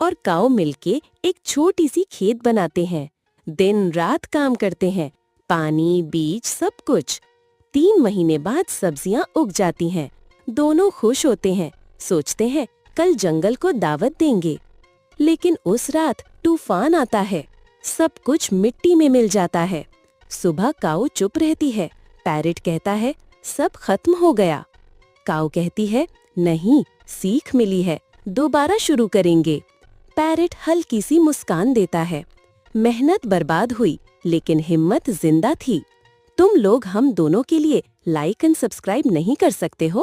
और काऊ मिलके एक छोटी सी खेत बनाते हैं। दिन रात काम करते हैं, पानी बीज सब कुछ। 3 महीने बाद सब्जियां उग जाती हैं। दोनों खुश होते हैं, सोचते हैं कल जंगल को दावत देंगे। लेकिन उस रात तूफान आता है, सब कुछ मिट्टी में मिल जाता है। सुबह काऊ चुप रहती है। पैरेट कहता है सब खत्म हो गया। काऊ कहती है नहीं, सीख मिली है, दोबारा शुरू करेंगे। पैरेट हल्की सी मुस्कान देता है। मेहनत बर्बाद हुई लेकिन हिम्मत जिंदा थी। तुम लोग हम दोनों के लिए लाइक एंड सब्सक्राइब नहीं कर सकते हो?